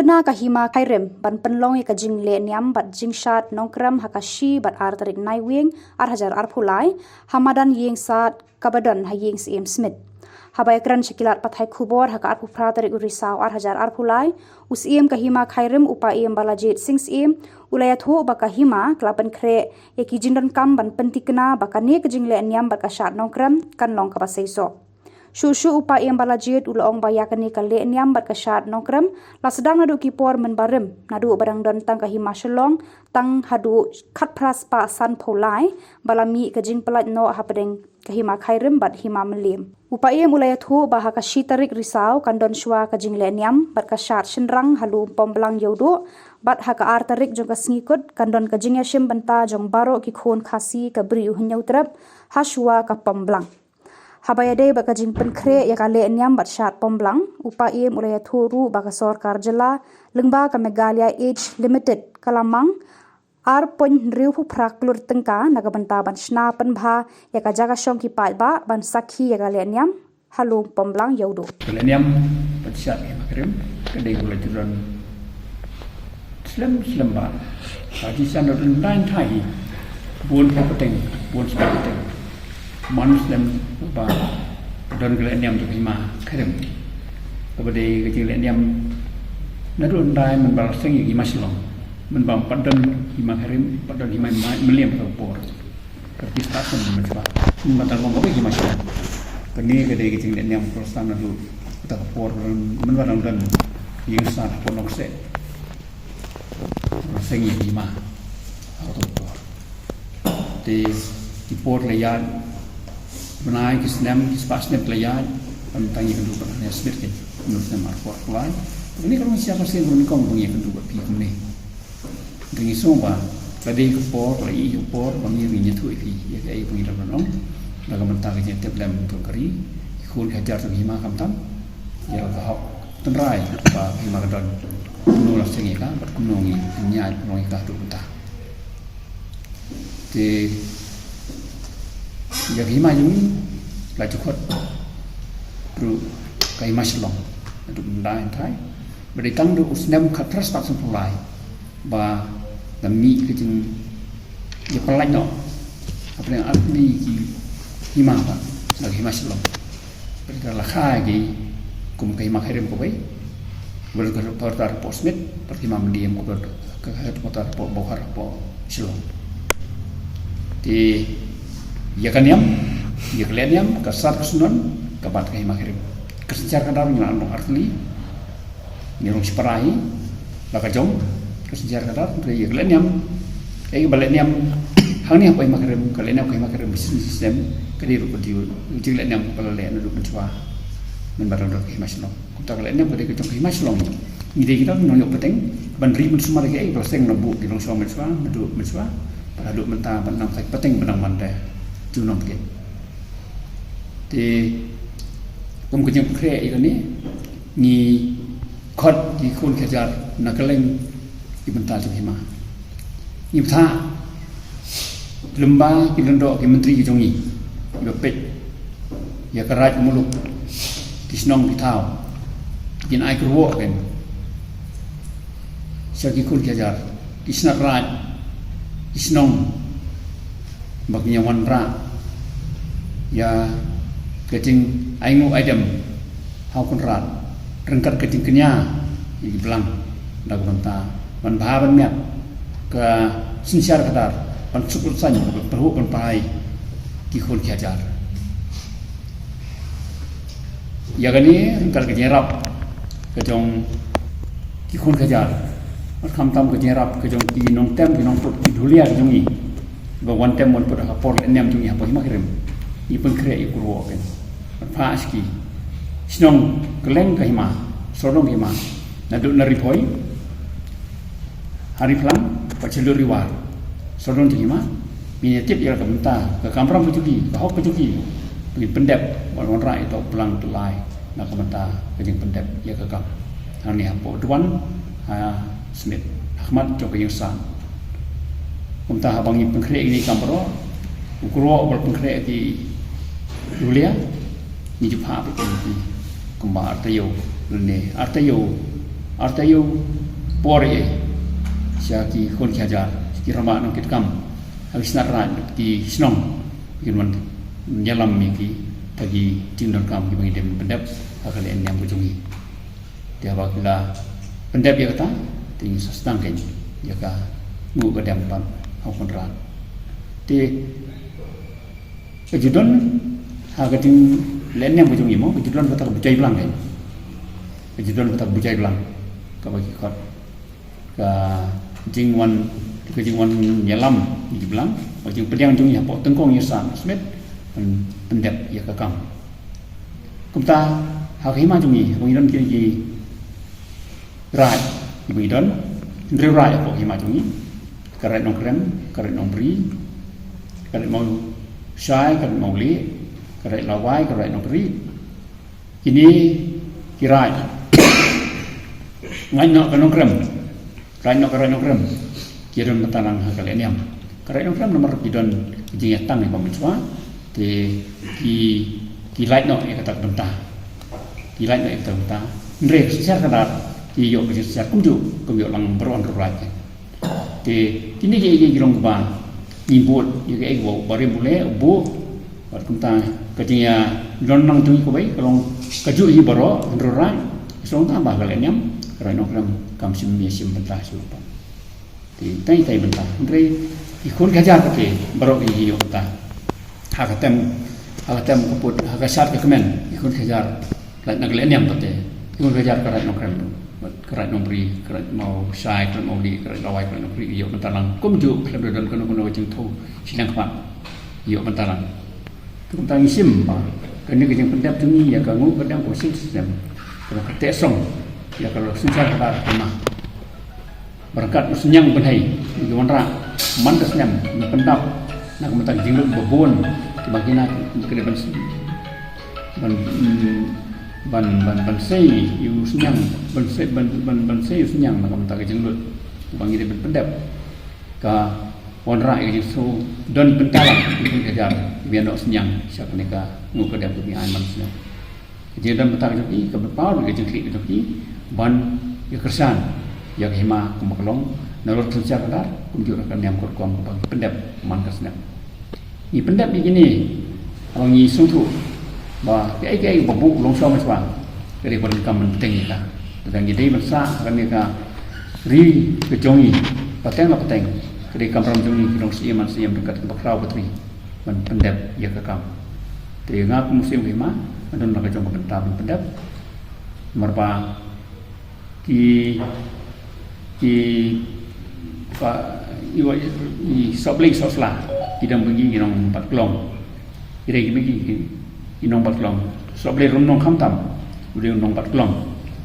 kena kahima kairem ban penlong ka jing le niam bat jing shat nongkram hakashi bat ar tarik nai wing ar hajar ar phulai hamadan yeng sat kabadan hayeng sim smith habai kran shakilat pathai khubor haka ar phra tarik urisaw ar hajar ar phulai usiem kahima kairem upa em balajit sing sim ulaya tho ba kahima klapan khre eki jindan kam ban pentikna ba kane ka jing le niam bat ka shat nongkram kan long ka basaiso Shushu upa yang balajit ulong bayakani kale niam bat kasat nongkram la sedang nadu kipor menbarem nadu barang don tang kahima shelong tang hadu khat pras pa san pholai balami kajing pelat no hapadeng kahima khairem bat hima melim upa yang mulai thu bah kashi tarik risau kandon shwa kajing le niam bat kasat shenrang halu pomblang yodo bat haka ar tarik jong kasngikut kandon kajing yashim banta jong baro ki khon khasi kabri uhyau trap hashwa ka pomblang Habayade baka jing penkre ya kale niam bat shat pomblang upa em ulaya thuru baka sorkar jela lengba ka Megalia Age Limited kalamang ar pon riu pu prak lur tengka naga banta ban shna penbha ya ka jaga shong ki pat ba ban sakhi ya kale niam halum pomblang yaudo kale niam bat shat ya makrim kade ulai turan slam ba haji san ron lain thai bun pateng bun pateng Muslim ba don gele niam tu hima kharim kabade gele niam nadun dai man bar sing yi maslong man bam padan hima kharim padan hima meliam to por kerti stasen man ba matal bang ko hima maslong kani gede gele niam prostan nadu ta por man bar dan yin sa ponok se sing yi hima auto por di por le ya Menai kisnem kispasnya pelayan tentang yang kedua ya seperti menurutnya markuat lain ini kalau siapa sih yang kau punya kedua pihak ini dengan semua pada ekspor lagi ekspor kami punya tu ya kayak punya dalam dalam mentariknya tiap dalam untuk kari ikut hajar tu hima kamtam ya kau tenrai apa hima kadang nolak sengi kan berkunungi nyai kunungi kah tu entah di ya hima ini la cukup perlu kai maslong untuk mendai thai beri tang du usnam khatras tak sempulai ba dami kejeng ya pelai no apa yang arti ki hima ba la hima maslong beri la khai ki kum kai makhirim ko bai beri ka portar posmit pertima mendiam ko ke portar po bohar po silong di ya kan yam ya kalian yam kasar kesunan kabat kai makhirim kesencar kadar nang artli ni rong siparai la ka jong kesencar kadar ya kalian yam balik yam hang ni kai makhirim kalian yam kai makhirim sistem kadiru kediu kalian yam kala le ndu mencoba men barang kai maslong kita kalian yam kadi kai maslong ide kita nonyok peteng ban ri men sumar kai roseng nabu ki rong suam mencoba ndu mencoba pada duk mentah benang sai peteng benang mande junong ke di kemudian kre ini ni khot di kun kejar nakaleng ibentar tu hima ni tha lemba ki lendo ki menteri ki jongi bepek ya keraj muluk disnong di tau kin ai kruwo kan sagi kun kejar isnat raj isnong bagnya wanra ya kecing aingu aidam hau kunrat rengkat kecing kenya di belang dak banta man bahaban miat ke sinsiar kadar pan syukur sanya perhu pan pai ki khon kiajar ya gani rengkat kejerap kejong ki khon kiajar kam tam kejerap kejong ki nong tem ki nong put ki dulia kejong ni ba wan tem mon put ha por enem jong ya pa himakrim ipun kre ikuro kan paaski snong keleng kahima sorong hima nadu naripoi hari pelang pacelu riwar sorong hima minitip ya kamta ke kampram pujuki bahok pujuki pergi pendep wan rai itu pelang tulai nak kamta kejeng pendep ya ke kam hang ni apo duan smith ahmad jok yang san kamta habang ipun kre ini kampro ukuro bal pengkre di Julia ni jumpa apa ni kembar artayo ni artayo artayo pore siaki kon kajar ki rama no kit kam habis naran di snong kin nyalam miki tagi tindon kam ki bangidem pendap akal en yang bujungi dia bakila pendap ya kata ting sastang ken ya ka ngu badam pam au konran ti ejudon haga ting len yang bujungi mo ejudon kata bujai blang ken ejudon kata bujai blang ka bagi khot ka jingwan nyalam di belang jing pedang jung ya po tengkong ya san smet pendep ya ka kam kumta hakima jungi bangidon ki rai bangidon ndre rai po hima jungi karet nong krem karet nong bri karet mau syai karet mau li karet lawai karet nong bri ini kirai ngai no kanong krem karet nong krem kirim metanang hakal eniam karet nong krem nomor bidon jing yatang ni pamitswa te ki light no ya kata bentah ki light no ya kata bentah ndre secara kadar ki yo ke secara kumju lang beron rurai te kini ke girong ba ni bot ye ke go bare mule bu bar kumta katinya don nang tu ko bai kalong kaju hi baro rurai song ta ba kal eniam karet nong krem kam sim mi sim bentah su pa te tai bentah ndre ikon gajar ke baro hi yo ta hakatem kaput hakasat ke kemen ikut kejar lek nak len yang tote ikut kejar karat no krem karat no bri karat mau sai karat mau di karat lawai karat no bri yo mentalang kumju klem dan kono jeng thu silang kap yo mentalang tung tang sim ba kene ke jeng pendap tungi ya kangu kadang posisi sistem kalau kete song ya kalau susah kata kemah berkat senyang benai di wanra mandas nyam pendap nak mentang jingluk bebon bagi nak kena ban sei yu senyang ban sei yu senyang nak mentang jingluk bagi dia pendap ka wanra yang so don pentalang itu kejar biar nak senyang siapa nikah ngu kedap tu biar aman senyang jadi dan mentang jadi ke berpau ke jengklik itu ki ban ya kersan ya hima kumaklong nalur kerja kadar kunjur akan yang kurkuam bagi pendap man kesenap ni pendap begini orang ni sungtu bah kai babuk long so macam dari pun kam penting kita dan jadi masa kan kita ri kejongi pateng dari kam ram jongi kita siam dekat bakrau putri man pendap ya ke kam tengah musim lima dan nak jong pendap merpa ki i sobling sosla tidak pergi inong 4 kelong ire pergi inong 4 kelong sobling runong khamtam udah inong 4 kelong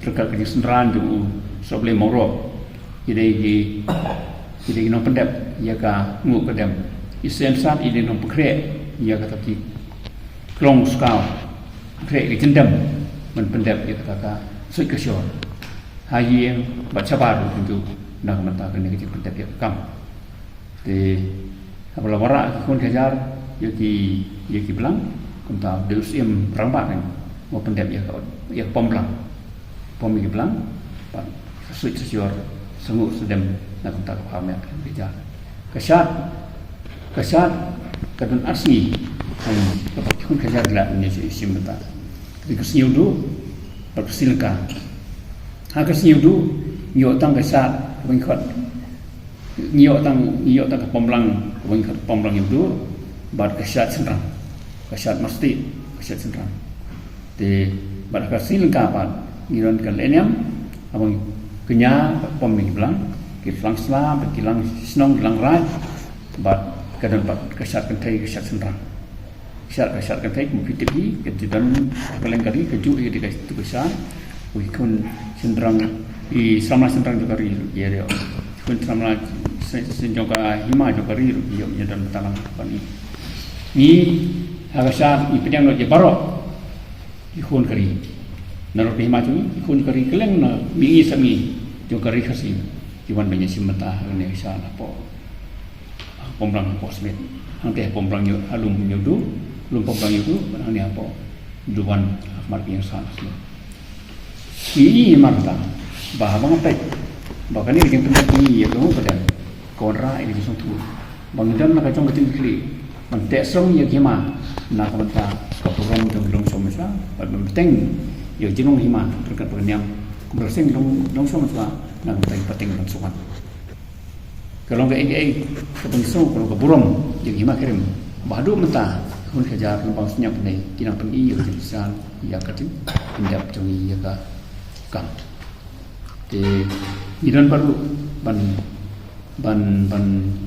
terkait ke senran ju sobling moro ire inong pendap ya ka ngu kedam isen sat ire inong pekre ya ka tapi kelong skau pekre ke jendam men pendap ya ka sui ke syor hayi baca baru tunjuk nak mentakan ni ke pendap ya kam te apabila warak kon kejar yaki belang kunta deus im rambak kan mau pendap ya pom belang pom yaki belang pan sesuai sesior senguk sedem nak kunta paham ya kejar kesat kadun asli kan kon kejar lah ni sim beta ketika siudu bersilka hak siudu yo tang kesat bengkot ngiok tang ke pemblang bengkot pemblang itu bar kesat senrang kesat mesti kesat senrang de bar kasil kapan ngiron kan leniam abang kenya pemblang belang kilang slam kilang snong kilang rai bar kadang bar kesat kentai kesat senrang kesat kentai mungkin tinggi kejutan paling kali keju di itu besar wikun senrang i sama senrang juga ri ya dia kun sama senjoka hima juga ri yo nyedan betalang pani ni agasa i pedang no je baro i kun kari naro hima tu i kun kari keleng na mi sami juga ri khasi jiwan banyak simata ne isa apa pomrang posmet ante pomrang yo alum nyodu lum pomrang yo ni apa duwan mar yang sana ini marta bah bang apa bahkan ini yang penting ya kamu pada konra ini langsung tu bang dan nak kacang betul kali bang tesong ya gimana nak kita kepuran belum somasa penting ya jenung hima terkait dengan berasing long somasa nak kita penting langsung kalau enggak ini kepengsong kalau keburam yang hima kirim badu mentah kun kejar lembang senyap ni kinang pengi ya jadisan ya kating pendap jongi ya ka kam di idan baru ban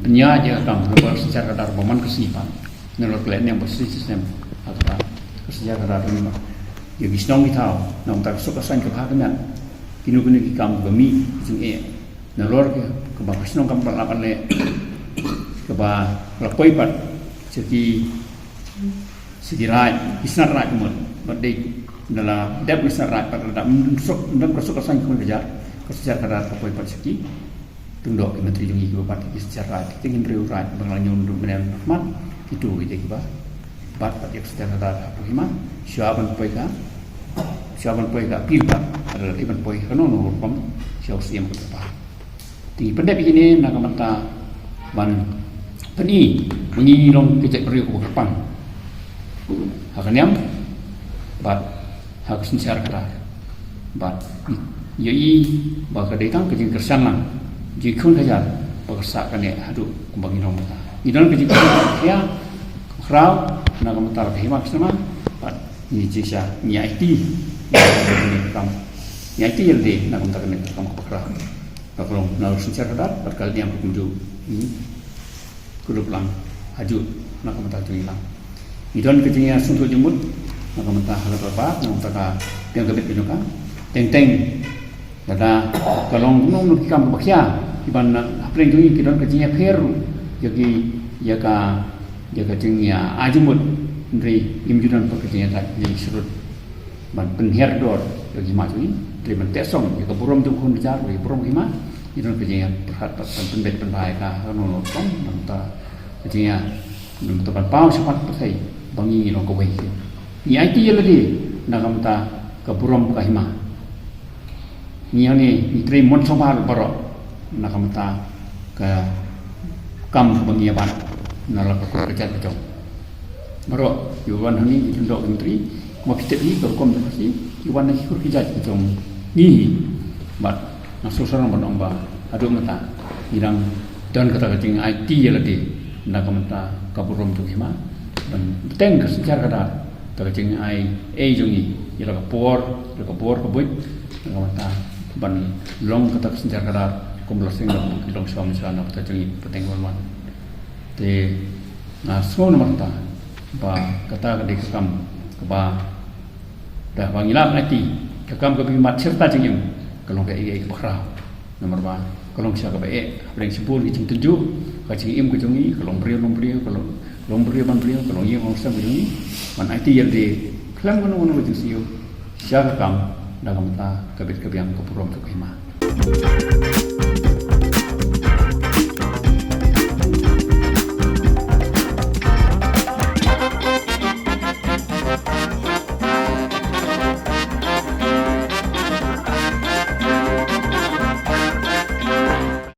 penyaja kam lebar secara dar baman kesipan ngelor kalian yang bersih sistem atau secara dar ini ya bisnong itau nong tak suka san ke phakan kinu kini kam bami jing ngelor ke ba bisnong kam lapan le ke ba lapoi pat segi rai isnat rai umur berdek dalam dep isnat rai pada dalam kesuk kesan kejar secara kadar kapoi pada segi tunduk menteri jungi ke bapak secara rai tingin riu rai berlanjut untuk menem rahmat itu ide kita bat pada secara kadar apa hima siapan poi ka pilpa adalah iban poi kanono pom siau siam ke depan tinggi pendek begini nak mata ban peni mengilong kejak riu ke depan hakanyam bat hak sincere kata bat yai baka datang ke jing kersan lang jikun hajar paksa kane hadu kumbangin hom idan ke jing ya khrau na kam tar ke himak sama bat ni jisha ni IT kam ni IT yelde na kam tar ke kam pakra kalau na sincere kata bat kal diam kunju kudu lang haju na kam tar lang idan kejengnya suntuk jemut maka mentah hal apa nak yang kebet penyuka teng dada kalau nung kam bakhya iban apren jungi kidan kejengnya peru jadi ya kejengnya ajumut ndri imjudan kejengnya tak yang surut ban penher dor jadi macui dari mentesong ya keburom tu kun bicara burom hima idan kejengnya perhat penbet penbai ka nono tom mentah kejengnya menentukan pau cepat petai bangi no ko wei ni IT yeladi nagam ta keburom kahima ni ni tri mon somal baro nagam ta ke kam bangi ban nala ko kerja bejo baro yuwan hani tundok menteri mo kitet ni ko kom si yuwan ni ko kerja bejo ni bat nasusara ban ba adu mata irang dan kata kating IT yeladi nagam ta keburom tu hima teng secara kadar terjeng ai jungi ila kapor kabut ngata ban long kata secara kadar kumlosing long som sana terjeng peteng wan te na so namata ba kata ke kam ba dah bangila ati kam ke bimat serta jeng kalau ke ai bakra nomor 2 kalau siapa ke paling sibuk di tunjuk ka jeng im ke jungi kalau brio kalau lombrio bandrio kalau ia mau sang begini man IT yang di kelam kono macam siu siapa kam dalam ta kabit kebiang kepurom ke kema